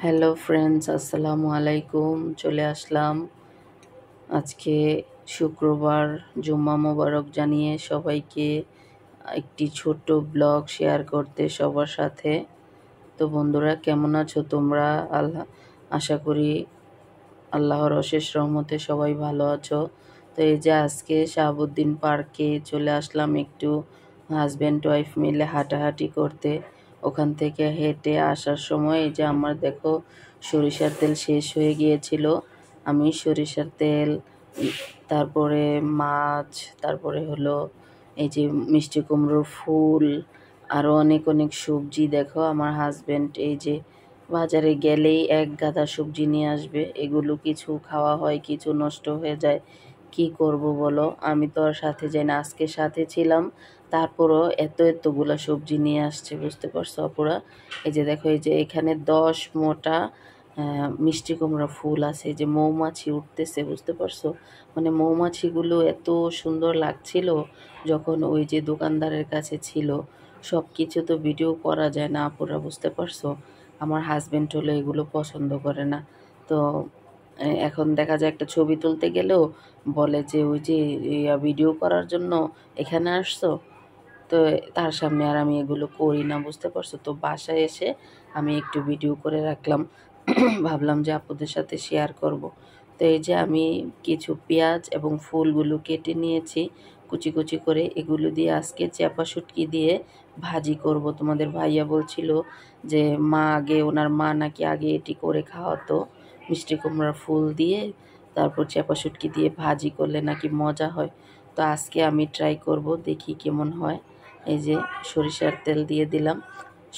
Hello friends, আসসালামু আলাইকুম। চলে আসলাম আজকে শুক্রবার, জুম্মা মোবারক জানিয়ে সবাইকে একটি ছোট্ট ব্লগ শেয়ার করতে সবার সাথে। তো বন্ধুরা, কেমন আছো তোমরা? আশা করি আল্লাহর অশেষ রহমতে সবাই ভালো আছো। তো এই যে আজকে শাহাবুদ্দিন পার্কে চলে আসলাম একটু হাজব্যান্ড ওয়াইফ মিলে হাঁটাহাঁটি করতে। ওখান থেকে হেঁটে আসার সময় এই যে আমার দেখো সরিষার তেল শেষ হয়ে গিয়েছিল। আমি সরিষার তেল, তারপরে মাছ, তারপরে হলো এই যে মিষ্টি কুমড়োর ফুল, আরও অনেক অনেক সবজি। দেখো আমার হাজব্যান্ড এই যে বাজারে গেলেই এক গাদা সবজি নিয়ে আসবে। এগুলো কিছু খাওয়া হয়, কিছু নষ্ট হয়ে যায়। কি করব বলো, আমি তো আর সাথে যাই না। আজকে সাথে ছিলাম, তারপরও এতগুলা সবজি নিয়ে আসছে, বুঝতে পারছো আপুরা? এই যে দেখো, এই যে এখানে 10 মোটা মিষ্টি কুমড়া ফুল আছে। এই যে মৌমাছি উঠতেছে, বুঝতে পারছো? মানে মৌমাছিগুলো এত সুন্দর লাগছিল যখন ওই যে দোকানদারের কাছে ছিল। সব কিছু তো ভিডিও করা যায় না আপুরা, বুঝতে পারছো? আমার হাজবেন্ড হলো এগুলো পছন্দ করে না। তো এখন দেখা যায় একটা ছবি তুলতে গেলেও বলে যে ওই যে ভিডিও করার জন্য এখানে আসছো। তো তার সামনে আর আমি এগুলো করি না, বুঝতে পারছো? তো বাসায় এসে আমি একটু ভিডিও করে রাখলাম। ভাবলাম যে আপুদের সাথে শেয়ার করব। তো এই যে আমি কিছু পেঁয়াজ এবং ফুলগুলো কেটে নিয়েছি কুচি কুচি করে। এগুলো দিয়ে আজকে চ্যাপা শুটকি দিয়ে ভাজি করব। তোমাদের ভাইয়া বলছিল যে ওনার মা নাকি আগে এটি করে খাওয়াতো, মিষ্টি কুমড়ার ফুল দিয়ে তারপর চ্যাপা শুটকি দিয়ে ভাজি করলে নাকি মজা হয়। তো আজকে আমি ট্রাই করব, দেখি কেমন হয়। এই যে সরিষার তেল দিয়ে দিলাম,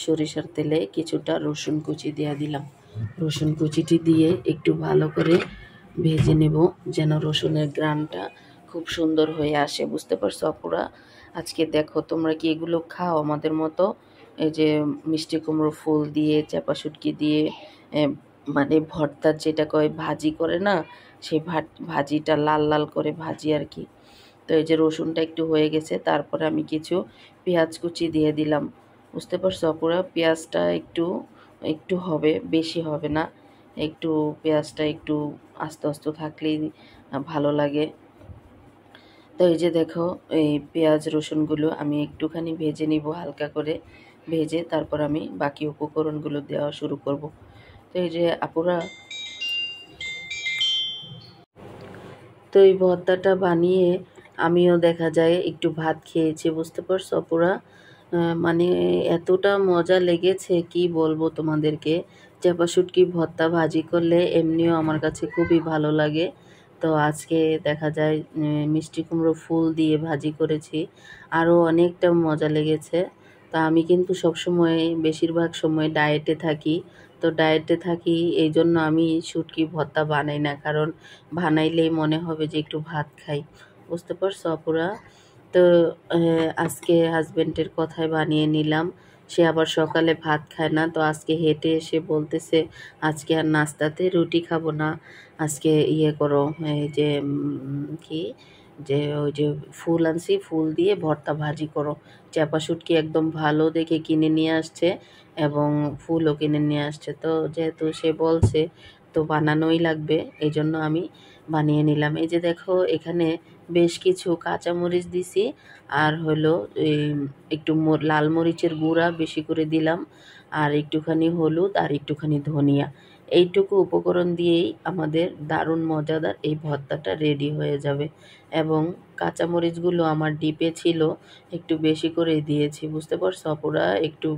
সরিষার তেলে কিছুটা রসুন কুচি দিয়ে দিলাম। রসুন কুচিটি দিয়ে একটু ভালো করে ভেজে নেব, যেন রসুনের গ্রানটা খুব সুন্দর হয়ে আসে, বুঝতে পারছো আপুরা? আজকে দেখো, তোমরা কি এগুলো খাও আমাদের মতো? এই যে মিষ্টি কুমড়ো ফুল দিয়ে চাপা শুটকি দিয়ে মানে ভর্তা যেটা কয় ভাজি করে না, সেই ভাজিটা লাল লাল করে ভাজি আর কি। তো এই যে রসুনটা একটু হয়ে গেছে, তারপরে আমি কিছু পেঁয়াজ কুচি দিয়ে দিলাম। বুঝতে পারছো আপুরা? পেঁয়াজটা একটু একটু হবে, বেশি হবে না। একটু পেঁয়াজটা একটু আস্তে আস্তে থাকলেই ভালো লাগে। তো এই যে দেখো, এই পেঁয়াজ রসুনগুলো আমি একটুখানি ভেজে নিব, হালকা করে ভেজে তারপর আমি বাকি উপকরণগুলো দেওয়া শুরু করব। তো এই যে আপুরা, তো এই ভর্তাটা বানিয়ে আমিও দেখা যায় একটু ভাত খেয়েছি, বুঝতে পারছো পুরা? মানে এতটা মজা লেগেছে কি বলবো তোমাদেরকে। চাপা শুটকি ভর্তা ভাজি করলে এমনিও আমার কাছে খুবই ভালো লাগে। তো আজকে দেখা যায় মিষ্টি কুমড়ো ফুল দিয়ে ভাজি করেছি, আরও অনেকটা মজা লেগেছে। তা আমি কিন্তু সবসময় বেশিরভাগ সময় ডায়েটে থাকি। তো ডায়েটে থাকি এই জন্য আমি শুটকি ভর্তা বানাই না, কারণ বানাইলেই মনে হবে যে একটু ভাত খাই, বুঝতে পারছো আপুরা? তো আজকে হাজবেন্ডের কথায় বানিয়ে নিলাম। সে আবার সকালে ভাত খায় না, তো আজকে হেঁটে এসে বলতেছে আজকে আর নাস্তাতে রুটি খাবো না, আজকে ইয়ে করো, এই যে কি, যে ওই যে ফুল আনছি, ফুল দিয়ে ভর্তা ভাজি করো। চাপা শুটকি একদম ভালো দেখে কিনে নিয়ে আসছে এবং ফুলও কিনে নিয়ে আসছে। তো যেহেতু সে বলছে, তো বানানোই লাগবে, এই জন্য আমি বানিয়ে নিলাম। এই যে দেখো, এখানে বেশ কিছু কাঁচামরিচ দিছি, আর হলো এই একটু লাল মরিচের গুঁড়া বেশি করে দিলাম, আর একটুখানি হলুদ, আর একটুখানি ধনিয়া। এইটুকু উপকরণ দিয়েই আমাদের দারুণ মজাদার এই ভর্তাটা রেডি হয়ে যাবে। এবং কাঁচামরিচগুলো আমার ডিপে ছিল, একটু বেশি করে দিয়েছি, বুঝতে পারছো আপুরা? একটু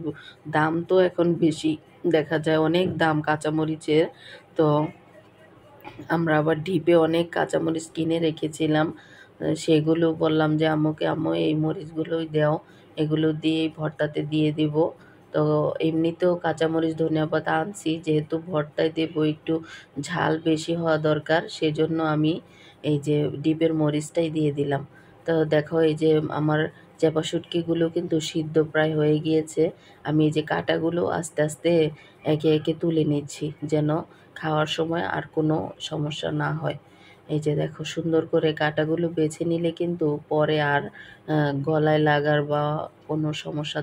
দাম তো এখন বেশি, দেখা যায় অনেক দাম কাঁচামরিচের। তো আমরা আবার ডিপে অনেক কাঁচামরিচ কিনে রেখেছিলাম। সেগুলো বললাম যে আম্মুকে, আম্মু এই মরিচগুলোই দাও, এগুলো দিয়ে ভর্তাতে দিয়ে দিব। তো এমনিতেও কাঁচামরিচ ধনিয়া পাতা আনছি, যেহেতু ভর্তায় দেবো একটু ঝাল বেশি হওয়া দরকার, সেজন্য আমি এই যে ডিপের মরিচটাই দিয়ে দিলাম। তো দেখো, এই যে আমার চাপা শুটকিগুলো কিন্তু সিদ্ধ প্রায় হয়ে গিয়েছে। আমি এই যে কাঁটাগুলো আস্তে আস্তে একে একে তুলে নিচ্ছি, যেন খাওয়ার সময় আর কোনো সমস্যা না হয়। এই যে দেখো, সুন্দর করে কাঁটাগুলো বেছে নিলে কিন্তু পরে আর গলায় লাগার বা কোনো সমস্যা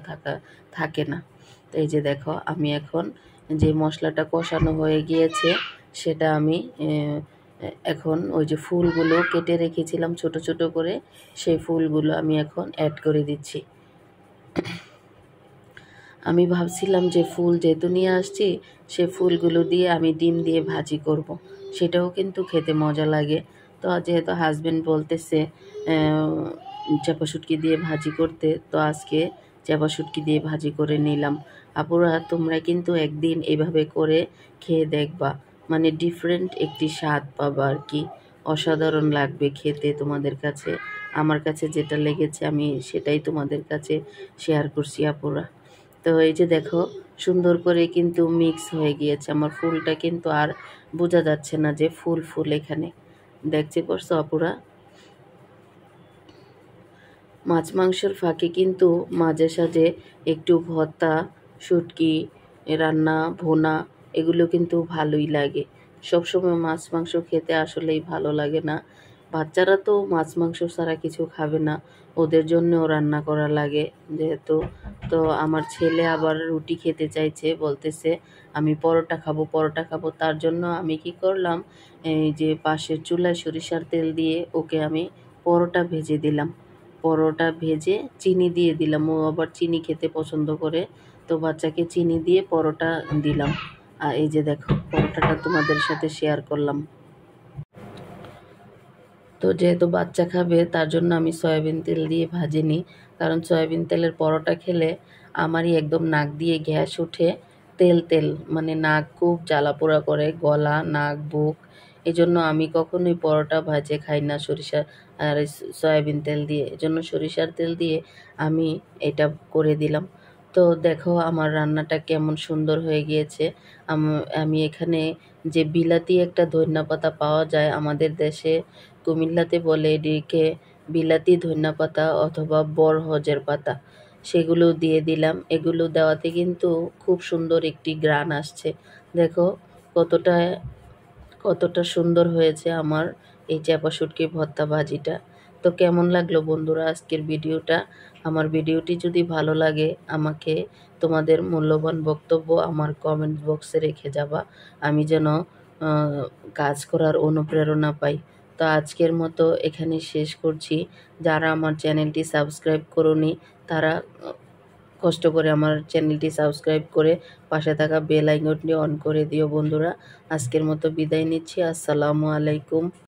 থাকে না। তো এই যে দেখো, আমি এখন যে মশলাটা কষানো হয়ে গিয়েছে সেটা আমি এখন ওই যে ফুলগুলো কেটে রেখেছিলাম ছোট ছোট করে, সেই ফুলগুলো আমি এখন অ্যাড করে দিচ্ছি। আমি ভাবছিলাম যে ফুল যেহেতু নিয়ে আসছি, সে ফুলগুলো দিয়ে আমি ডিম দিয়ে ভাজি করব। সেটাও কিন্তু খেতে মজা লাগে। তো যেহেতু হাজবেন্ড বলতেছে চাপা শুটকি দিয়ে ভাজি করতে, তো আজকে চাপা শুটকি দিয়ে ভাজি করে নিলাম। আপুরা তোমরা কিন্তু একদিন এভাবে করে খেয়ে দেখবা, মানে ডিফারেন্ট একটি স্বাদ পাবা আর কি। অসাধারণ লাগবে খেতে তোমাদের কাছে। আমার কাছে যেটা লেগেছে আমি সেটাই তোমাদের কাছে শেয়ার করছি আপুরা। তো এই যে দেখো সুন্দর করে কিন্তু মিক্স হয়ে গিয়েছে আমার ফুলটা, কিন্তু আর বোঝা যাচ্ছে না যে ফুল ফুল এখানে। দেখতে পারছো আপুরা? মাছ মাংসের ফাঁকে কিন্তু মাঝে সাঝে একটু ভর্তা, শুটকি রান্না, ভুনা এগুলো কিন্তু ভালোই লাগে। সবসময় মাছ মাংস খেতে আসলেই ভালো লাগে না। বাচ্চারা তো মাছ মাংস ছাড়া কিছু খাবে না, ওদের জন্যও রান্না করা লাগে যেহেতু। তো আমার ছেলে আবার রুটি খেতে চাইছে, বলতেছে আমি পরোটা খাবো পরোটা খাবো। তার জন্য আমি কি করলাম, এই যে পাশের চুলায় সরিষার তেল দিয়ে ওকে আমি পরোটা ভেজে দিলাম। পরোটা ভেজে চিনি দিয়ে দিলাম, ও আবার চিনি খেতে পছন্দ করে। তো বাচ্চাকে চিনি দিয়ে পরোটা দিলাম। আর এই যে দেখো পরোটাটা তোমাদের সাথে শেয়ার করলাম। তো যেহেতু বাচ্চা খাবে তার জন্য আমি সয়াবিন তেল দিয়ে ভাজিনি, কারণ সয়াবিন তেলের পরোটা খেলে আমারই একদম নাক দিয়ে গ্যাস উঠে, তেল তেল মানে নাক খুব জ্বালা পোড়া করে, গলা নাক বুক। এই জন্য আমি কখনোই পরোটা ভাজে খাই না সরিষা আর এই সয়াবিন তেল দিয়ে। এজন্য সরিষার তেল দিয়ে আমি এটা করে দিলাম। তো দেখো আমার রান্নাটা কেমন সুন্দর হয়ে গিয়েছে। আমি এখানে যে বিলাতি একটা ধনিয়া পাতা পাওয়া যায় আমাদের দেশে, কুমিল্লাতে বলে এটিকে বিলাতি ধনিয়া পাতা অথবা বরহজের পাতা, সেগুলো দিয়ে দিলাম। এগুলো দেওয়াতে কিন্তু খুব সুন্দর একটি ঘ্রাণ আসছে। দেখো কতটা কতটা সুন্দর হয়েছে আমার এই চাপা শুটকি ভর্তা ভাজিটা। তো কেমন লাগলো বন্ধুরা আজকের ভিডিওটা? আমার ভিডিওটি যদি ভালো লাগে আমাকে তোমাদের মূল্যবান বক্তব্য আমার কমেন্ট বক্সে রেখে যাবা, আমি যেন কাজ করার অনুপ্রেরণা পাই। তো আজকের মতো এখানে শেষ করছি। যারা আমার চ্যানেলটি সাবস্ক্রাইব করোনি তারা কষ্ট করে আমার চ্যানেলটি সাবস্ক্রাইব করে পাশে থাকা বেল আইকনটি অন করে দিও বন্ধুরা। আজকের মতো বিদায় নিচ্ছি। আসসালামু আলাইকুম।